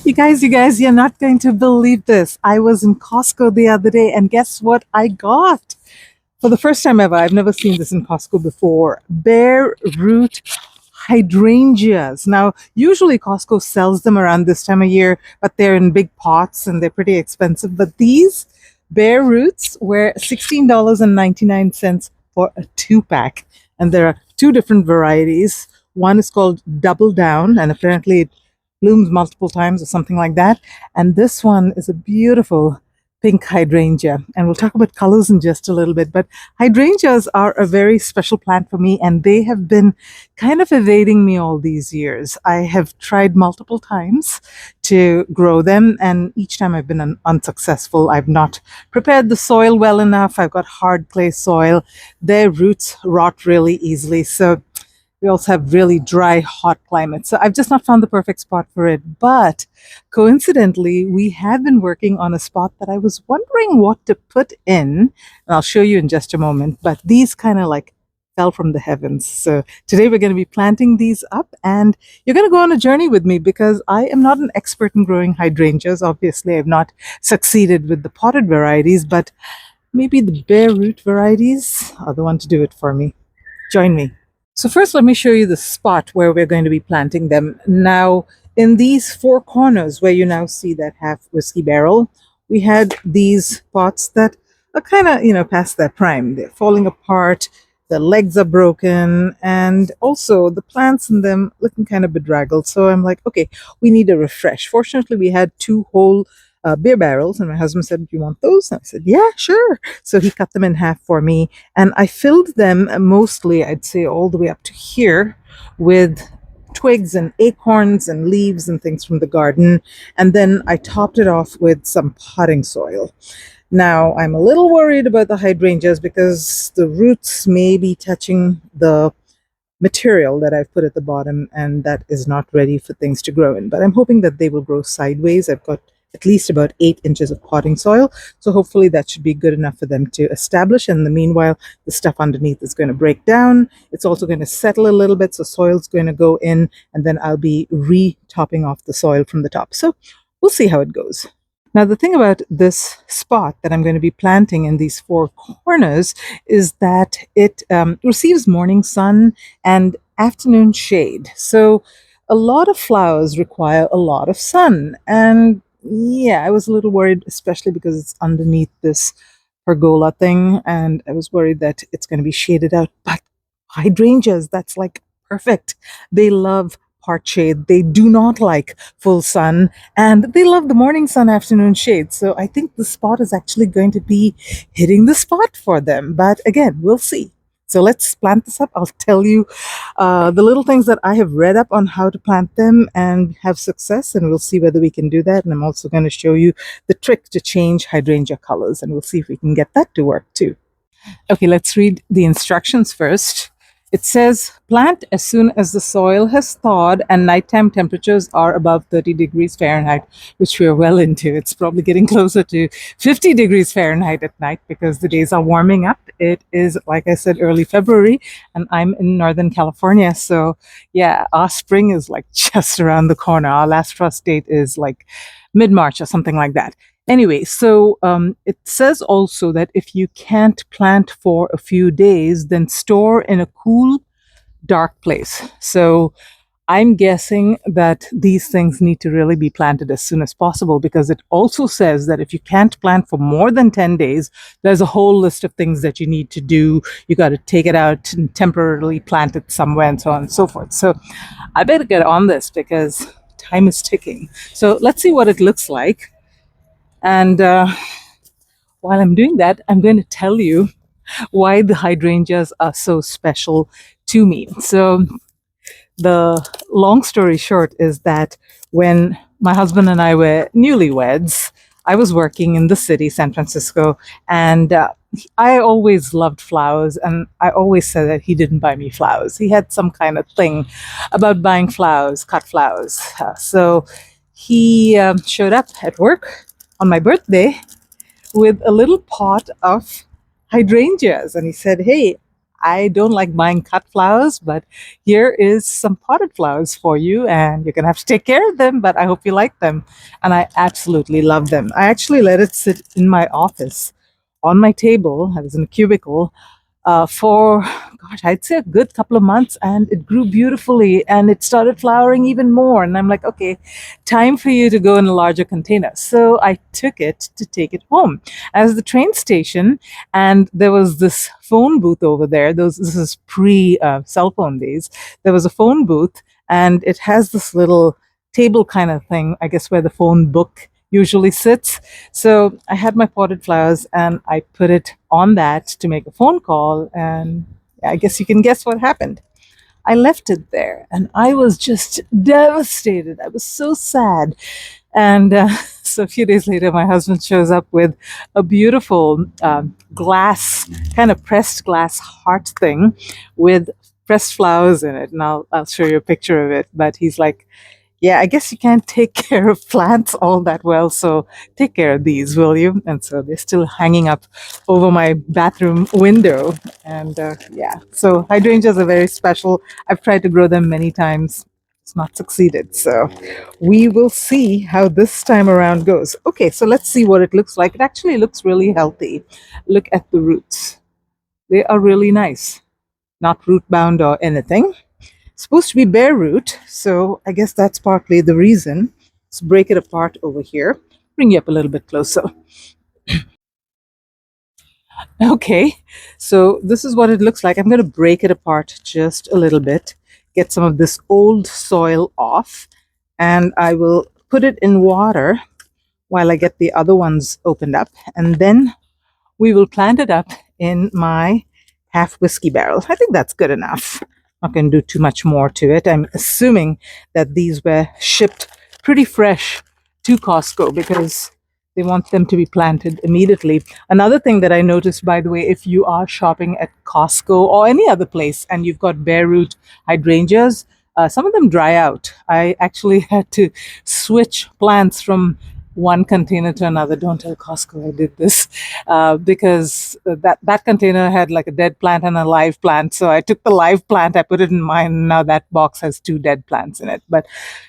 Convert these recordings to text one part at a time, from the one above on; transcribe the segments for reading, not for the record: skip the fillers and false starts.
You guys, you're not going to believe this. I was in Costco the other day, and guess what I got? For the first time ever, I've never seen this in Costco before. Bare root hydrangeas. Now, usually Costco sells them around this time of year, but they're in big pots and they're pretty expensive. But these bare roots were $16.99 for a 2 pack. And there are two different varieties. One is called Double Down, and apparently it blooms multiple times or something like that. And this one is a beautiful pink hydrangea. And we'll talk about colors in just a little bit. But hydrangeas are a very special plant for me, and they have been kind of evading me all these years. I have tried multiple times to grow them, and each time I've been unsuccessful. I've not prepared the soil well enough. I've got hard clay soil. Their roots rot really easily. So we also have really dry, hot climates. So I've just not found the perfect spot for it. But coincidentally, we have been working on a spot that I was wondering what to put in. And I'll show you in just a moment. But these kind of like fell from the heavens. So today we're going to be planting these up, and you're going to go on a journey with me because I am not an expert in growing hydrangeas. Obviously, I've not succeeded with the potted varieties, but maybe the bare root varieties are the one to do it for me. Join me. So first, let me show you the spot where we're going to be planting them. Now, in these four corners where you now see that half whiskey barrel, we had these pots that are kind of, past their prime. They're falling apart, the legs are broken, and also the plants in them looking kind of bedraggled. So I'm like, okay, we need a refresh. Fortunately, we had two whole beer barrels, and my husband said, "Do you want those?" And I said, "Yeah, sure." So he cut them in half for me, and I filled them mostly, I'd say, all the way up to here with twigs and acorns and leaves and things from the garden, and then I topped it off with some potting soil. Now, I'm a little worried about the hydrangeas because the roots may be touching the material that I've put at the bottom, and that is not ready for things to grow in. But I'm hoping that they will grow sideways. I've got at least about 8 inches of potting soil. So hopefully that should be good enough for them to establish. And in the meanwhile, the stuff underneath is going to break down. It's also going to settle a little bit. So soil's going to go in, and then I'll be re-topping off the soil from the top. So we'll see how it goes. Now, the thing about this spot that I'm going to be planting in these four corners is that it receives morning sun and afternoon shade. So a lot of flowers require a lot of sun. And yeah, I was a little worried, especially because it's underneath this pergola thing. And I was worried that it's going to be shaded out. But hydrangeas, that's like perfect. They love part shade. They do not like full sun, and they love the morning sun, afternoon shade. So I think the spot is actually going to be hitting the spot for them. But again, we'll see. So let's plant this up. I'll tell you the little things that I have read up on how to plant them and have success, and we'll see whether we can do that. And I'm also going to show you the trick to change hydrangea colors, and we'll see if we can get that to work too. Okay, let's read the instructions first. It says, plant as soon as the soil has thawed and nighttime temperatures are above 30 degrees Fahrenheit, which we're well into. It's probably getting closer to 50 degrees Fahrenheit at night because the days are warming up. It is, like I said, early February, and I'm in Northern California. So yeah, our spring is like just around the corner. Our last frost date is like mid-March or something like that. Anyway, so it says also that if you can't plant for a few days, then store in a cool, dark place. So I'm guessing that these things need to really be planted as soon as possible, because it also says that if you can't plant for more than 10 days, there's a whole list of things that you need to do. You got to take it out and temporarily plant it somewhere and so on and so forth. So I better get on this because time is ticking. So let's see what it looks like. And while I'm doing that, I'm going to tell you why the hydrangeas are so special to me. So the long story short is that when my husband and I were newlyweds, I was working in the city, San Francisco, and I always loved flowers, and I always said that he didn't buy me flowers. He had some kind of thing about buying flowers, cut flowers. So he showed up at work on my birthday with a little pot of hydrangeas. And he said, "Hey, I don't like buying cut flowers, but here is some potted flowers for you, and you're gonna have to take care of them, but I hope you like them. And I absolutely love them. I actually let it sit in my office on my table. I was in a cubicle for, gosh, I'd say a good couple of months, and it grew beautifully and it started flowering even more. And I'm like, okay, time for you to go in a larger container. So I took it to take it home. I was at the train station, and there was this phone booth over there. This is pre cell phone days. There was a phone booth, and it has this little table kind of thing, I guess, where the phone book usually sits. So I had my potted flowers and I put it on that to make a phone call. And I guess you can guess what happened. I left it there and I was just devastated. I was so sad. And so a few days later, my husband shows up with a beautiful glass, kind of pressed glass heart thing with pressed flowers in it. And I'll show you a picture of it. But he's like, yeah, I guess you can't take care of plants all that well, so take care of these, will you? And so they're still hanging up over my bathroom window. And yeah, so hydrangeas are very special. I've tried to grow them many times. It's not succeeded. So we will see how this time around goes. Okay, so let's see what it looks like. It actually looks really healthy. Look at the roots. They are really nice. Not root bound or anything. Supposed to be bare root, so I guess that's partly the reason. Let's break it apart over here. Bring you up a little bit closer. Okay, so this is what it looks like. I'm going to break it apart just a little bit, get some of this old soil off, and I will put it in water while I get the other ones opened up, and then we will plant it up in my half whiskey barrel. I think that's good enough. Not going to do too much more to it. I'm assuming that these were shipped pretty fresh to Costco because they want them to be planted immediately. Another thing that I noticed, by the way, if you are shopping at Costco or any other place and you've got bare root hydrangeas, some of them dry out. I actually had to switch plants from one container to another. Don't tell Costco I did this because that container had like a dead plant and a live plant. So I took the live plant, I put it in mine. Now that box has two dead plants in it. But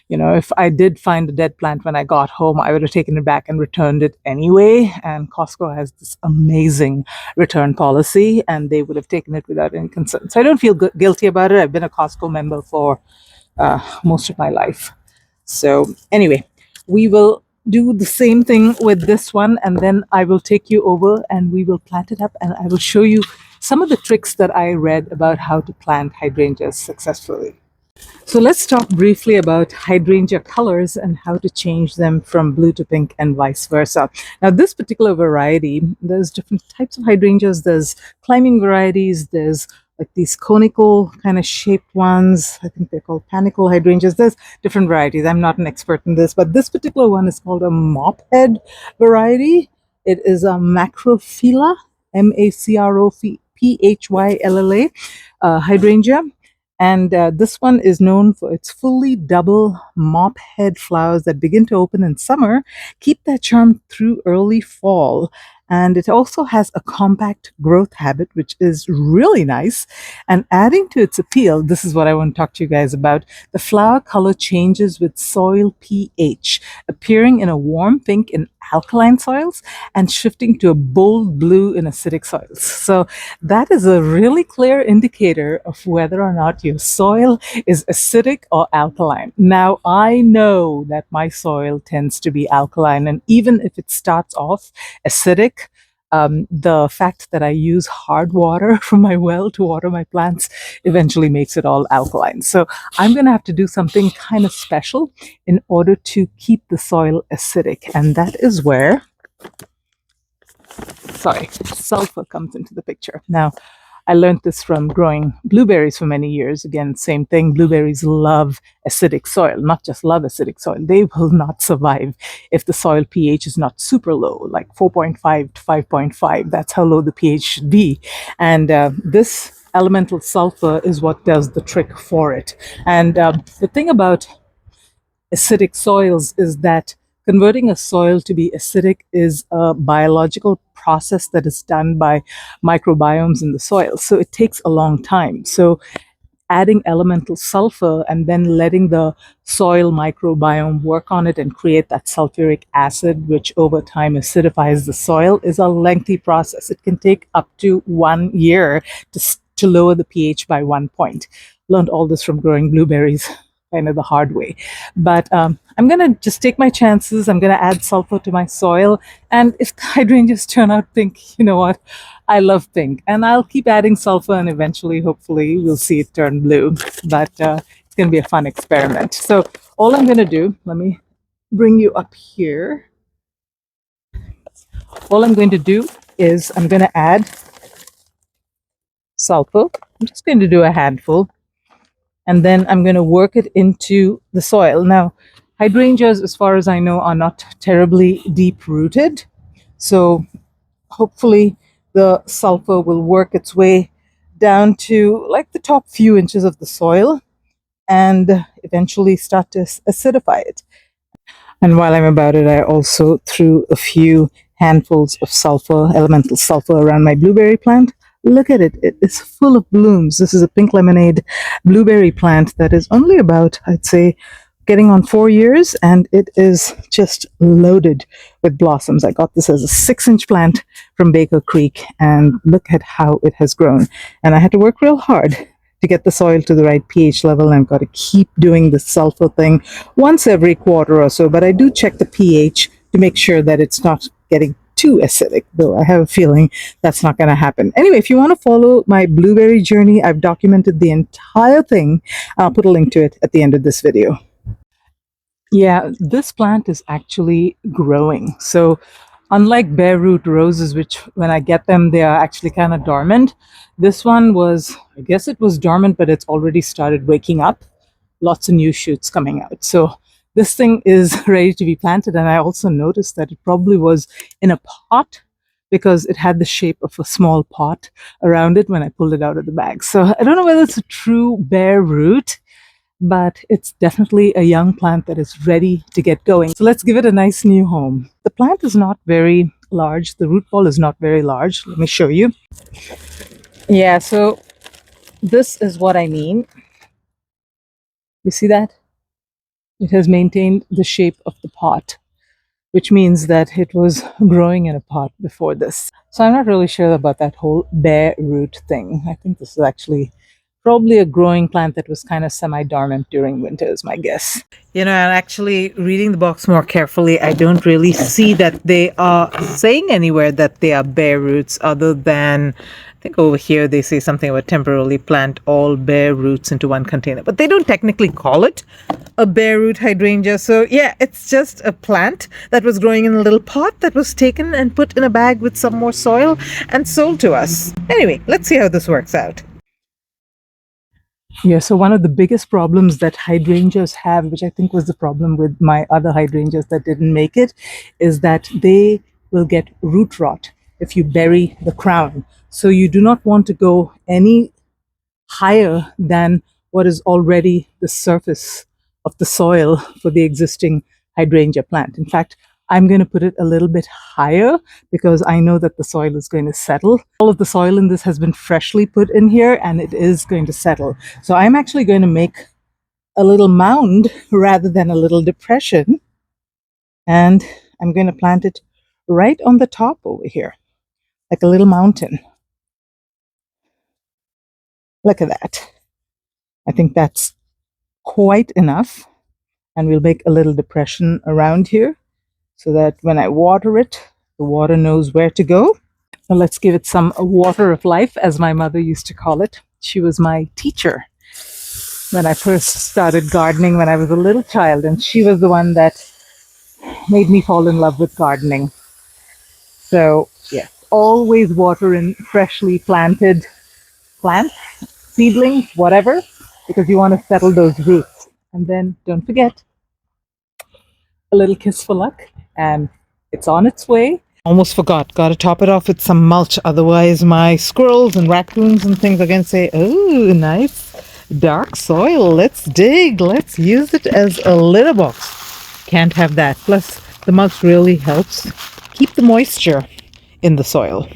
you know, if I did find a dead plant when I got home, I would have taken it back and returned it anyway. And Costco has this amazing return policy, and they would have taken it without any concern. So I don't feel guilty about it. I've been a Costco member for most of my life. So anyway, we will do the same thing with this one, and then I will take you over and we will plant it up, and I will show you some of the tricks that I read about how to plant hydrangeas successfully. So let's talk briefly about hydrangea colors and how to change them from blue to pink and vice versa. Now, this particular variety, there's different types of hydrangeas. There's climbing varieties, there's like these conical kind of shaped ones. I think they're called panicle hydrangeas. There's different varieties. I'm not an expert in this, but this particular one is called a mop head variety. It is a macrophylla, macrophylla hydrangea. And this one is known for its fully double mop head flowers that begin to open in summer, keep their charm through early fall. And it also has a compact growth habit, which is really nice. And adding to its appeal, this is what I want to talk to you guys about. The flower color changes with soil pH, appearing in a warm pink in alkaline soils and shifting to a bold blue in acidic soils. So that is a really clear indicator of whether or not your soil is acidic or alkaline. Now, I know that my soil tends to be alkaline, and even if it starts off acidic, the fact that I use hard water from my well to water my plants eventually makes it all alkaline. So I'm going to have to do something kind of special in order to keep the soil acidic. And that is where, sulphur comes into the picture. Now, I learned this from growing blueberries for many years. Again, same thing. Blueberries love acidic soil, not just love acidic soil. They will not survive if the soil pH is not super low, like 4.5 to 5.5. That's how low the pH should be. And this elemental sulfur is what does the trick for it. And the thing about acidic soils is that converting a soil to be acidic is a biological process that is done by microbiomes in the soil. So it takes a long time. So adding elemental sulfur and then letting the soil microbiome work on it and create that sulfuric acid, which over time acidifies the soil, is a lengthy process. It can take up to 1 year to lower the pH by 1 point. Learned all this from growing blueberries kind of the hard way. But I'm going to just take my chances. I'm going to add sulfur to my soil. And if the hydrangeas turn out pink, you know what? I love pink. And I'll keep adding sulfur and eventually, hopefully, we'll see it turn blue. But it's going to be a fun experiment. So all I'm going to do, let me bring you up here. All I'm going to do is I'm going to add sulfur. I'm just going to do a handful. And then I'm going to work it into the soil. Now, hydrangeas, as far as I know, are not terribly deep rooted. So hopefully the sulfur will work its way down to like the top few inches of the soil and eventually start to acidify it. And while I'm about it, I also threw a few handfuls of sulfur, elemental sulfur, around my blueberry plant. Look at it. It is full of blooms. This is a pink lemonade blueberry plant that is only about, I'd say, getting on 4 years, and it is just loaded with blossoms. I got this as a 6-inch plant from Baker Creek, and look at how it has grown. And I had to work real hard to get the soil to the right pH level, and I've got to keep doing the sulfur thing once every quarter or so. But I do check the pH to make sure that it's not getting too acidic, though I have a feeling that's not going to happen. Anyway, if you want to follow my blueberry journey, I've documented the entire thing. I'll put a link to it at the end of this video. Yeah, this plant is actually growing. So unlike bare root roses, which when I get them, they are actually kind of dormant, this one was, I guess it was dormant, but it's already started waking up. Lots of new shoots coming out. So this thing is ready to be planted. And I also noticed that it probably was in a pot because it had the shape of a small pot around it when I pulled it out of the bag. So I don't know whether it's a true bare root, but it's definitely a young plant that is ready to get going. So let's give it a nice new home. The plant is not very large. The root ball is not very large. Let me show you. Yeah, so this is what I mean. You see that? It has maintained the shape of the pot, which means that it was growing in a pot before this. So I'm not really sure about that whole bare root thing. I think this is actually probably a growing plant that was kind of semi-dormant during winter is my guess. You know, and actually reading the box more carefully, I don't really see that they are saying anywhere that they are bare roots other than, I think over here they say something about temporarily plant all bare roots into one container. But they don't technically call it a bare root hydrangea. So yeah, it's just a plant that was growing in a little pot that was taken and put in a bag with some more soil and sold to us. Anyway, let's see how this works out. Yeah, so one of the biggest problems that hydrangeas have, which I think was the problem with my other hydrangeas that didn't make it, is that they will get root rot if you bury the crown. So you do not want to go any higher than what is already the surface of the soil for the existing hydrangea plant. In fact, I'm going to put it a little bit higher because I know that the soil is going to settle. All of the soil in this has been freshly put in here and it is going to settle. So I'm actually going to make a little mound rather than a little depression. And I'm going to plant it right on the top over here, like a little mountain. Look at that. I think that's quite enough. And we'll make a little depression around here, so that when I water it, the water knows where to go. So let's give it some water of life, as my mother used to call it. She was my teacher when I first started gardening when I was a little child, and she was the one that made me fall in love with gardening. So yes, always water in freshly planted plants, seedlings, whatever, because you want to settle those roots. And then don't forget, a little kiss for luck, and it's on its way. Almost forgot, gotta top it off with some mulch, otherwise my squirrels and raccoons and things are gonna say, oh, nice dark soil, let's dig, let's use it as a litter box. Can't have that. Plus The mulch really helps keep the moisture in the soil.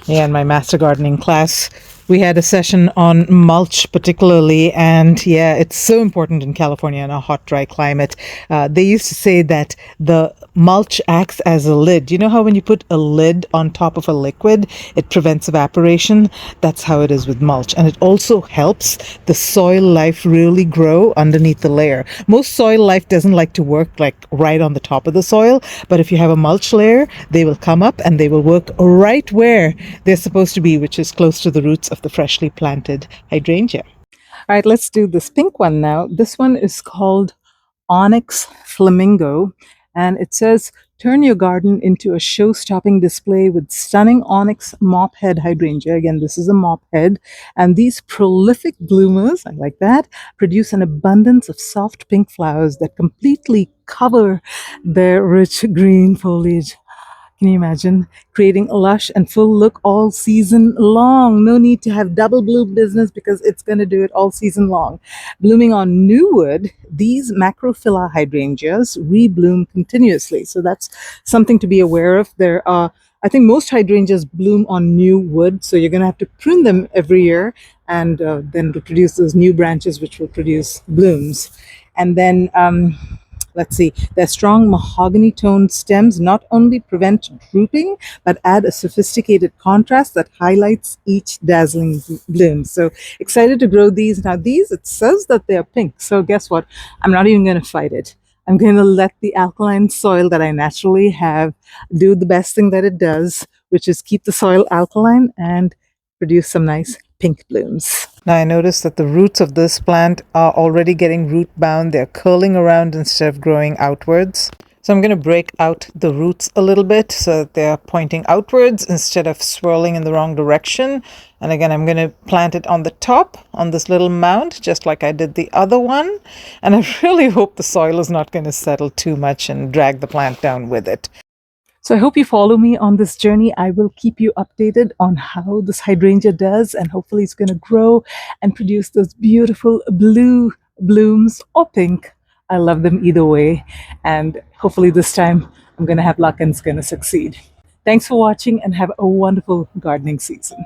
Yeah, in my master gardening class, we had a session on mulch particularly, and yeah, it's so important in California in a hot, dry climate. They used to say that the mulch acts as a lid. You know how when you put a lid on top of a liquid, it prevents evaporation? That's how it is with mulch. And it also helps the soil life really grow underneath the layer. Most soil life doesn't like to work like right on the top of the soil, but if you have a mulch layer, they will come up and they will work right where they're supposed to be, which is close to the roots of the freshly planted hydrangea. All right, let's do this pink one now. This one is called Onyx Flamingo, and it says, turn your garden into a show-stopping display with stunning onyx mop head hydrangea. Again, this is a mop head, and these prolific bloomers, I like that, produce an abundance of soft pink flowers that completely cover their rich green foliage. Can you imagine creating a lush and full look all season long? No need to have double bloom business because it's going to do it all season long. Blooming on new wood, these macrophylla hydrangeas rebloom continuously. So that's something to be aware of. There are, I think most hydrangeas bloom on new wood, so you're going to have to prune them every year and then to produce those new branches which will produce blooms. And then let's see, their strong mahogany toned stems not only prevent drooping, but add a sophisticated contrast that highlights each dazzling bloom. So excited to grow these. Now these, it says that they're pink. So guess what? I'm not even going to fight it. I'm going to let the alkaline soil that I naturally have do the best thing that it does, which is keep the soil alkaline and produce some nice pink blooms. Now I notice that the roots of this plant are already getting root bound. They're curling around instead of growing outwards. So I'm going to break out the roots a little bit so that they're pointing outwards instead of swirling in the wrong direction. And again, I'm going to plant it on the top on this little mound, just like I did the other one. And I really hope the soil is not going to settle too much and drag the plant down with it. So I hope you follow me on this journey. I will keep you updated on how this hydrangea does, and hopefully it's going to grow and produce those beautiful blue blooms or pink. I love them either way, and hopefully this time I'm going to have luck and it's going to succeed. Thanks for watching and have a wonderful gardening season.